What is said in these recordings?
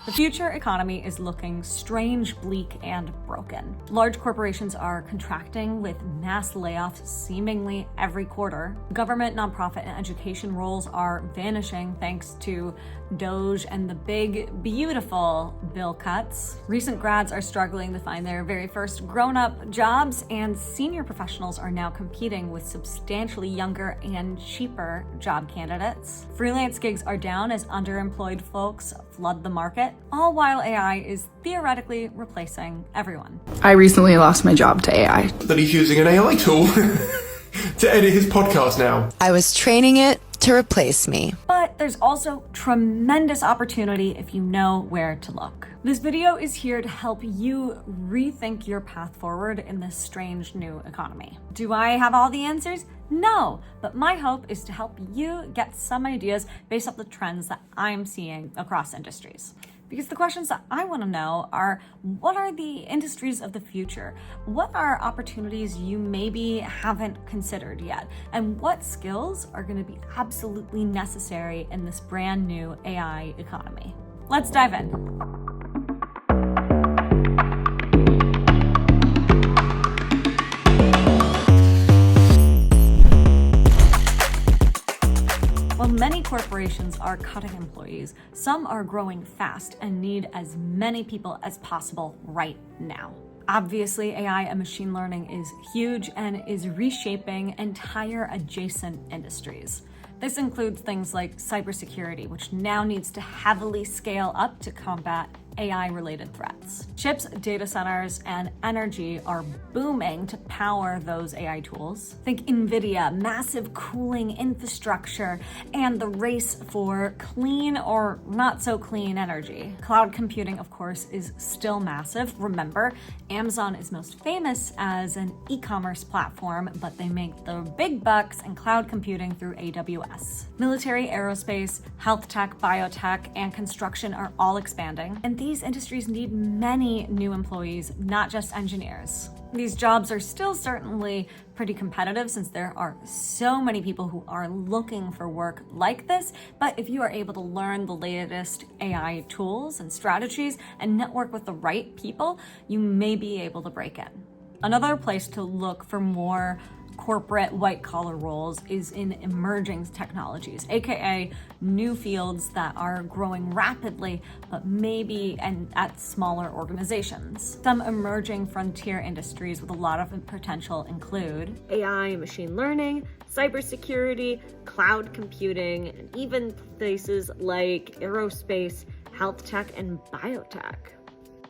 The future economy is looking strange, bleak, and broken. Large corporations are contracting with mass layoffs seemingly every quarter. Government, nonprofit, and education roles are vanishing thanks to DOGE and the big, beautiful bill cuts. Recent grads are struggling to find their very first grown-up jobs, and senior professionals are now competing with substantially younger and cheaper job candidates. Freelance gigs are down as underemployed folks flood the market, all while AI is theoretically replacing everyone. I recently lost my job to AI. That he's using an AI tool to edit his podcast now. I was training it to replace me. But there's also tremendous opportunity if you know where to look. This video is here to help you rethink your path forward in this strange new economy. Do I have all the answers? No, but my hope is to help you get some ideas based off the trends that I'm seeing across industries. Because the questions that I want to know are, what are the industries of the future? What are opportunities you maybe haven't considered yet? And what skills are going to be absolutely necessary in this brand new AI economy? Let's dive in. While many corporations are cutting employees, some are growing fast and need as many people as possible right now. Obviously, AI and machine learning is huge and is reshaping entire adjacent industries. This includes things like cybersecurity, which now needs to heavily scale up to combat AI-related threats. Chips, data centers, and energy are booming to power those AI tools. Think NVIDIA, massive cooling infrastructure, and the race for clean or not so clean energy. Cloud computing, of course, is still massive. Remember, Amazon is most famous as an e-commerce platform, but they make the big bucks in cloud computing through AWS. Military, aerospace, health tech, biotech, and construction are all expanding, and these industries need many new employees, not just engineers. These jobs are still certainly pretty competitive since there are so many people who are looking for work like this, but if you are able to learn the latest AI tools and strategies and network with the right people, you may be able to break in. Another place to look for more corporate white-collar roles is in emerging technologies, aka new fields that are growing rapidly, but maybe at smaller organizations. Some emerging frontier industries with a lot of potential include AI, machine learning, cybersecurity, cloud computing, and even places like aerospace, health tech, and biotech.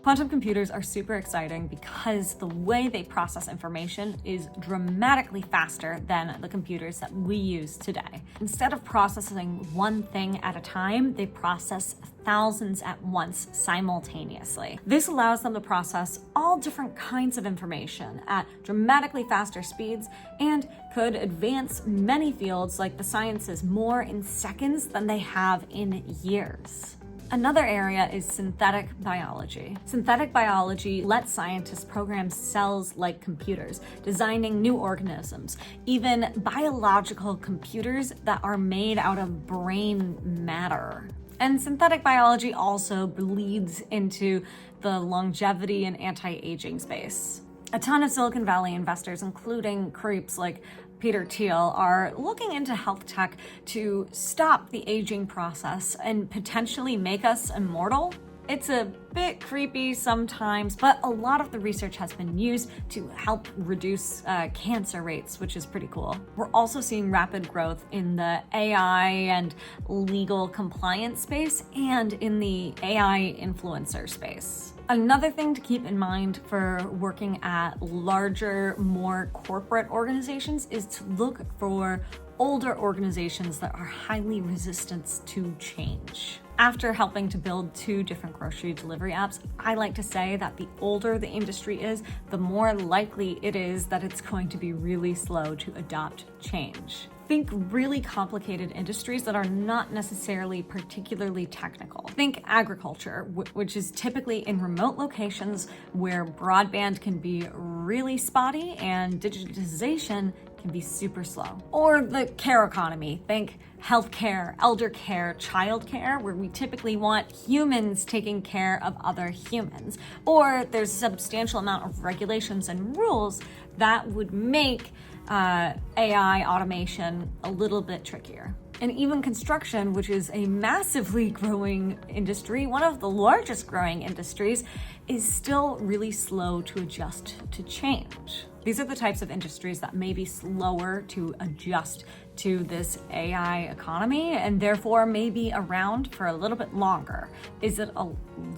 Quantum computers are super exciting because the way they process information is dramatically faster than the computers that we use today. Instead of processing one thing at a time, they process thousands at once simultaneously. This allows them to process all different kinds of information at dramatically faster speeds and could advance many fields like the sciences more in seconds than they have in years. Another area is synthetic biology. Synthetic biology lets scientists program cells like computers, designing new organisms, even biological computers that are made out of brain matter. And synthetic biology also bleeds into the longevity and anti-aging space. A ton of Silicon Valley investors, including creeps like Peter Thiel, are looking into health tech to stop the aging process and potentially make us immortal. It's a bit creepy sometimes, but a lot of the research has been used to help reduce cancer rates, which is pretty cool. We're also seeing rapid growth in the AI and legal compliance space and in the AI influencer space. Another thing to keep in mind for working at larger, more corporate organizations is to look for older organizations that are highly resistant to change. After helping to build 2 different grocery delivery apps, I like to say that the older the industry is, the more likely it is that it's going to be really slow to adopt change. Think really complicated industries that are not necessarily particularly technical. Think agriculture, which is typically in remote locations where broadband can be really spotty and digitization can be super slow. Or the care economy. Think healthcare, elder care, childcare, where we typically want humans taking care of other humans. Or there's a substantial amount of regulations and rules that would make AI automation a little bit trickier. And even construction, which is a massively growing industry, one of the largest growing industries, is still really slow to adjust to change. These are the types of industries that may be slower to adjust to this AI economy and therefore may be around for a little bit longer. Is it a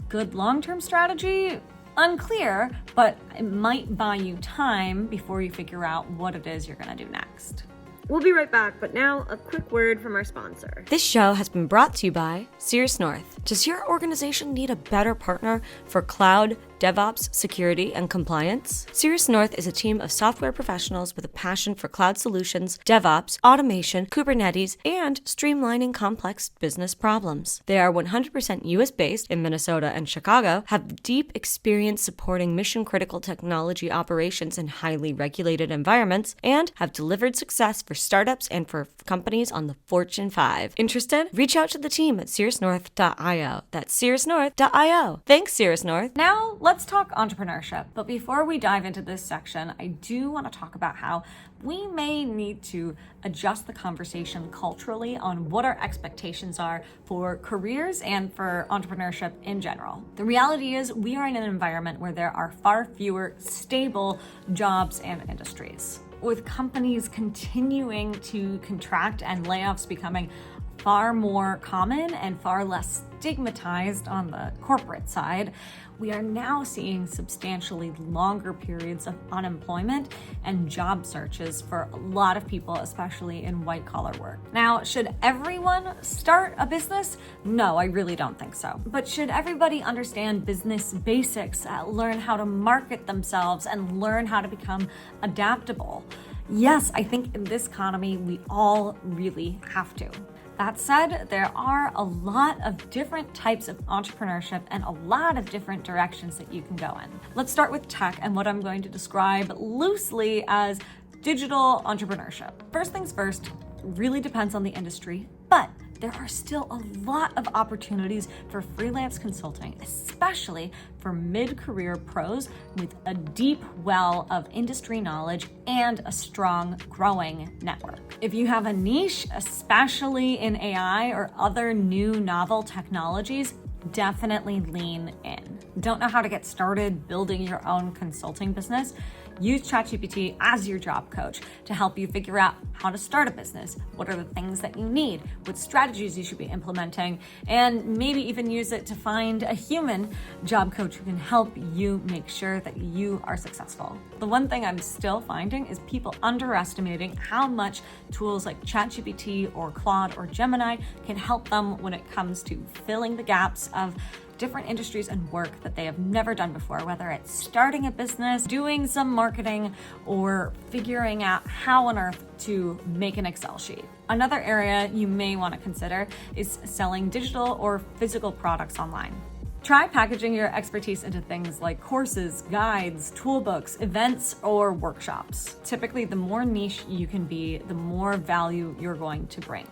good long-term strategy? Unclear, but it might buy you time before you figure out what it is you're going to do next. We'll be right back, but now a quick word from our sponsor. This show has been brought to you by Cirrus North. Does your organization need a better partner for cloud, DevOps, security, and compliance? Cirrus North is a team of software professionals with a passion for cloud solutions, DevOps, automation, Kubernetes, and streamlining complex business problems. They are 100% US-based in Minnesota and Chicago, have deep experience supporting mission-critical technology operations in highly regulated environments, and have delivered success for startups and for companies on the Fortune 5. Interested? Reach out to the team at cirrusnorth.io. That's cirrusnorth.io. Thanks, Cirrus North. Now, let's talk entrepreneurship. But before we dive into this section, I do want to talk about how we may need to adjust the conversation culturally on what our expectations are for careers and for entrepreneurship in general. The reality is we are in an environment where there are far fewer stable jobs and industries. With companies continuing to contract and layoffs becoming far more common and far less stigmatized on the corporate side, we are now seeing substantially longer periods of unemployment and job searches for a lot of people, especially in white-collar work. Now, should everyone start a business? No, I really don't think so. But should everybody understand business basics, learn how to market themselves, and learn how to become adaptable? Yes, I think in this economy, we all really have to. That said, there are a lot of different types of entrepreneurship and a lot of different directions that you can go in. Let's start with tech and what I'm going to describe loosely as digital entrepreneurship. First things first, really depends on the industry, but there are still a lot of opportunities for freelance consulting, especially for mid-career pros with a deep well of industry knowledge and a strong, growing network. If you have a niche, especially in AI or other new novel technologies, definitely lean in. Don't know how to get started building your own consulting business? Use ChatGPT as your job coach to help you figure out how to start a business, what are the things that you need, what strategies you should be implementing, and maybe even use it to find a human job coach who can help you make sure that you are successful. The one thing I'm still finding is people underestimating how much tools like ChatGPT or Claude or Gemini can help them when it comes to filling the gaps of different industries and work that they have never done before, whether it's starting a business, doing some marketing, or figuring out how on earth to make an Excel sheet. Another area you may want to consider is selling digital or physical products online. Try packaging your expertise into things like courses, guides, toolbooks, events, or workshops. Typically, the more niche you can be, the more value you're going to bring.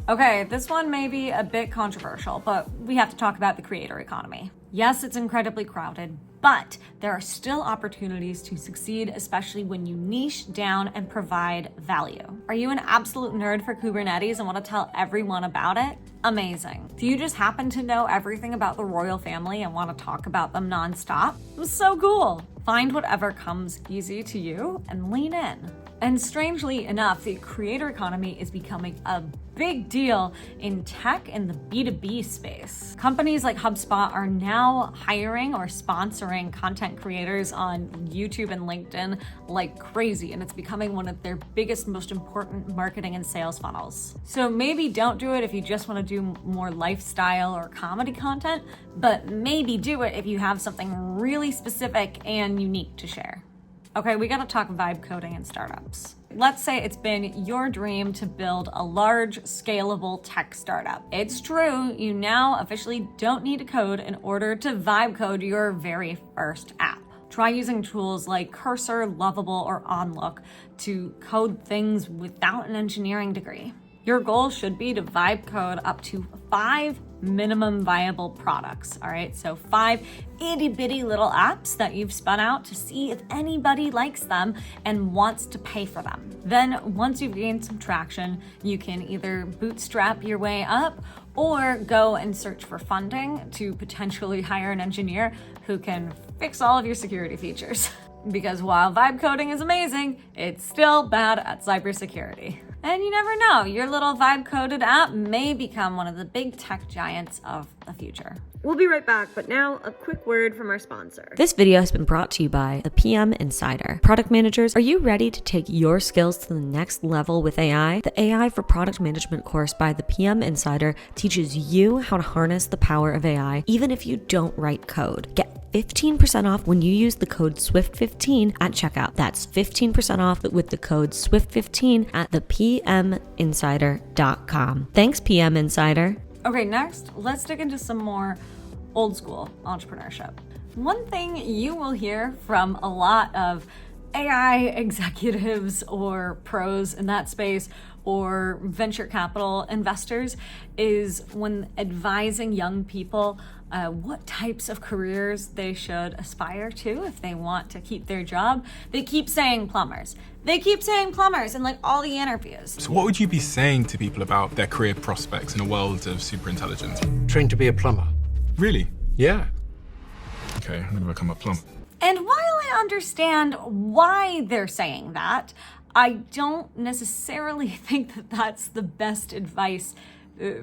Okay, this one may be a bit controversial, but we have to talk about the creator economy. Yes, it's incredibly crowded, but there are still opportunities to succeed, especially when you niche down and provide value. Are you an absolute nerd for Kubernetes and want to tell everyone about it? Amazing. Do you just happen to know everything about the royal family and want to talk about them nonstop? So cool. Find whatever comes easy to you and lean in. And strangely enough, the creator economy is becoming a big deal in tech and the B2B space. Companies like HubSpot are now hiring or sponsoring content creators on YouTube and LinkedIn like crazy, and it's becoming one of their biggest, most important marketing and sales funnels. So maybe don't do it if you just want to do more lifestyle or comedy content, but maybe do it if you have something really specific and unique to share. Okay, we gotta talk vibe coding and startups. Let's say it's been your dream to build a large, scalable tech startup. It's true, you now officially don't need to code in order to vibe code your very first app. Try using tools like Cursor, Lovable, or OnLook to code things without an engineering degree. Your goal should be to vibe code up to 5 minimum viable products, all right? So 5 itty bitty little apps that you've spun out to see if anybody likes them and wants to pay for them. Then once you've gained some traction, you can either bootstrap your way up or go and search for funding to potentially hire an engineer who can fix all of your security features. Because while vibe coding is amazing, it's still bad at cybersecurity. And you never know, your little vibe coded app may become one of the big tech giants of the future. We'll be right back, but now a quick word from our sponsor. This video has been brought to you by the PM Insider. Product managers, are you ready to take your skills to the next level with AI? The AI for Product Management course by the PM Insider teaches you how to harness the power of AI, even if you don't write code. Get 15% off when you use the code SWIFT15 at checkout. That's 15% off with the code SWIFT15 at thepminsider.com. Thanks, PM Insider. Okay, next, let's dig into some more old school entrepreneurship. One thing you will hear from a lot of AI executives or pros in that space or venture capital investors is when advising young people what types of careers they should aspire to if they want to keep their job, they keep saying plumbers. They keep saying plumbers in like all the interviews. So what would you be saying to people about their career prospects in a world of superintelligence? Trained to be a plumber. Really? Yeah. Okay, I'm gonna become a plumber. And while I understand why they're saying that, I don't necessarily think that that's the best advice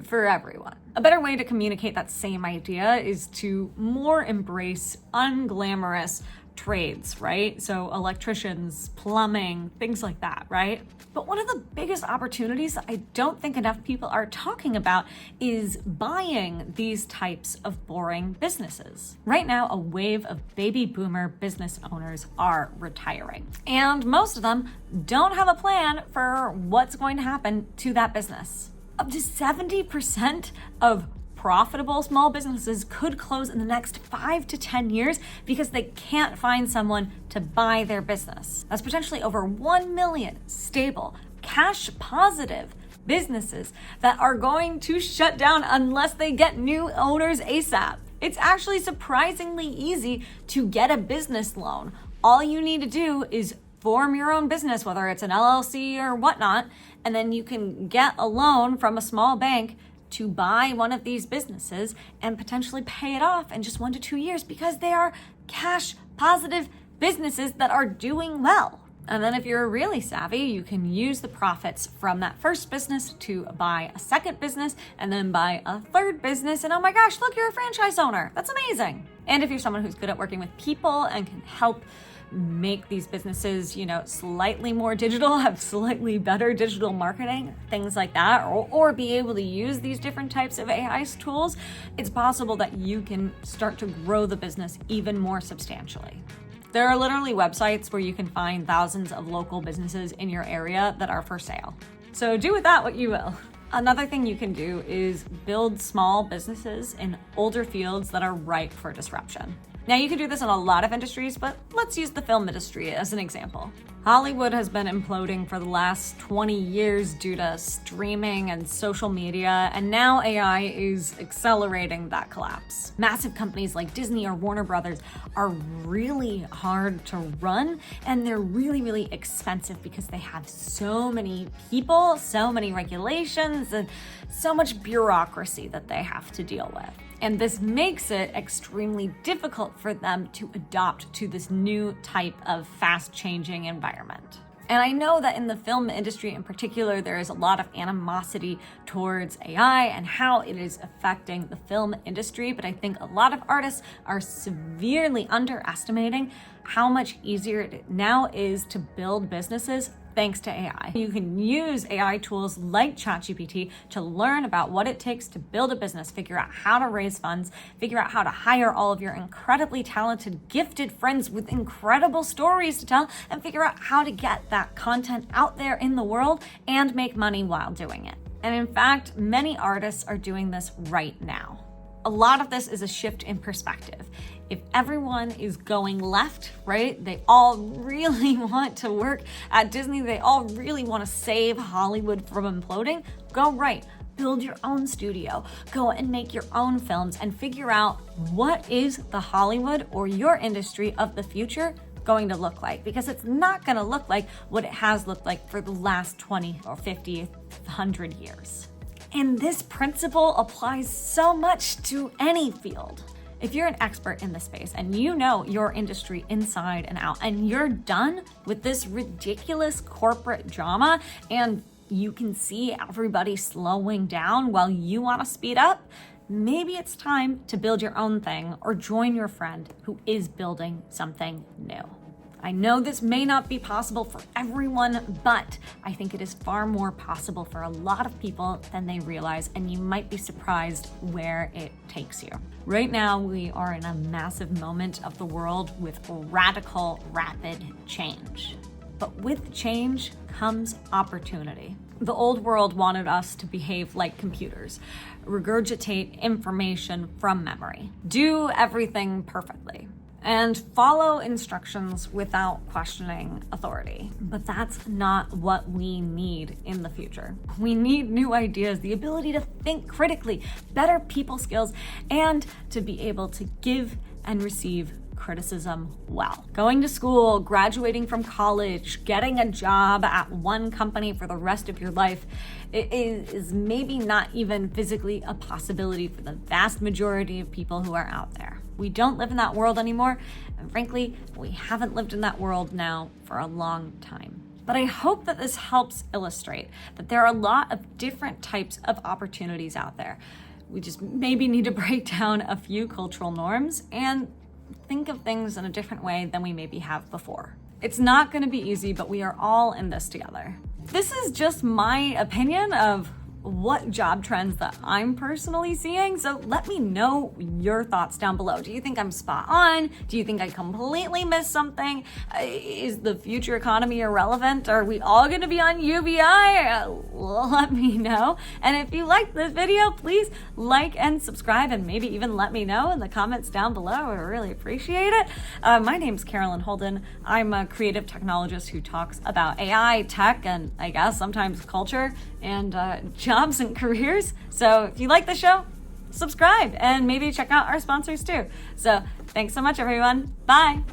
for everyone. A better way to communicate that same idea is to more embrace unglamorous trades, right? So electricians, plumbing, things like that, right? But one of the biggest opportunities that I don't think enough people are talking about is buying these types of boring businesses. Right now, a wave of baby boomer business owners are retiring, and most of them don't have a plan for what's going to happen to that business. Up to 70% of profitable small businesses could close in the next 5 to 10 years because they can't find someone to buy their business. That's potentially over 1 million stable, cash positive businesses that are going to shut down unless they get new owners ASAP. It's actually surprisingly easy to get a business loan. All you need to do is form your own business, whether it's an LLC or whatnot, and then you can get a loan from a small bank to buy one of these businesses and potentially pay it off in just 1 to 2 years because they are cash positive businesses that are doing well. And then if you're really savvy, you can use the profits from that first business to buy a second business and then buy a third business. And oh my gosh, look, you're a franchise owner. That's amazing. And if you're someone who's good at working with people and can help make these businesses, slightly more digital, have slightly better digital marketing, things like that, or be able to use these different types of AI tools, it's possible that you can start to grow the business even more substantially. There are literally websites where you can find thousands of local businesses in your area that are for sale. So do with that what you will. Another thing you can do is build small businesses in older fields that are ripe for disruption. Now, you can do this in a lot of industries, but let's use the film industry as an example. Hollywood has been imploding for the last 20 years due to streaming and social media, and now AI is accelerating that collapse. Massive companies like Disney or Warner Brothers are really hard to run, and they're really, really expensive because they have so many people, so many regulations, and so much bureaucracy that they have to deal with. And this makes it extremely difficult for them to adopt to this new type of fast-changing environment. And I know that in the film industry in particular, there is a lot of animosity towards AI and how it is affecting the film industry, but I think a lot of artists are severely underestimating how much easier it now is to build businesses thanks to AI. You can use AI tools like ChatGPT to learn about what it takes to build a business, figure out how to raise funds, figure out how to hire all of your incredibly talented, gifted friends with incredible stories to tell, and figure out how to get that content out there in the world and make money while doing it. And in fact, many artists are doing this right now. A lot of this is a shift in perspective. If everyone is going left, right, they all really want to work at Disney, they all really want to save Hollywood from imploding, go right. Build your own studio, go and make your own films and figure out what is the Hollywood or your industry of the future going to look like, because it's not going to look like what it has looked like for the last 20 or 50, 100 years. And this principle applies so much to any field. If you're an expert in this space and you know your industry inside and out, and you're done with this ridiculous corporate drama, and you can see everybody slowing down while you want to speed up, maybe it's time to build your own thing or join your friend who is building something new. I know this may not be possible for everyone, but I think it is far more possible for a lot of people than they realize, and you might be surprised where it takes you. Right now, we are in a massive moment of the world with radical, rapid change. But with change comes opportunity. The old world wanted us to behave like computers, regurgitate information from memory, do everything perfectly, and follow instructions without questioning authority. But that's not what we need in the future. We need new ideas, the ability to think critically, better people skills, and to be able to give and receive criticism well. Going to school, graduating from college, getting a job at one company for the rest of your life is maybe not even physically a possibility for the vast majority of people who are out there. We don't live in that world anymore, and frankly, we haven't lived in that world now for a long time. But I hope that this helps illustrate that there are a lot of different types of opportunities out there. We just maybe need to break down a few cultural norms and think of things in a different way than we maybe have before. It's not going to be easy, but we are all in this together. This is just my opinion of what job trends that I'm personally seeing. So let me know your thoughts down below. Do you think I'm spot on? Do you think I completely missed something? Is the future economy irrelevant? Are we all going to be on UBI? Let me know. And if you liked this video, please like and subscribe, and maybe even let me know in the comments down below. I really appreciate it. My name's Carolyn Holden. I'm a creative technologist who talks about AI, tech, and I guess sometimes culture and jobs and careers. So if you like the show, subscribe and maybe check out our sponsors too. So thanks so much, everyone. Bye.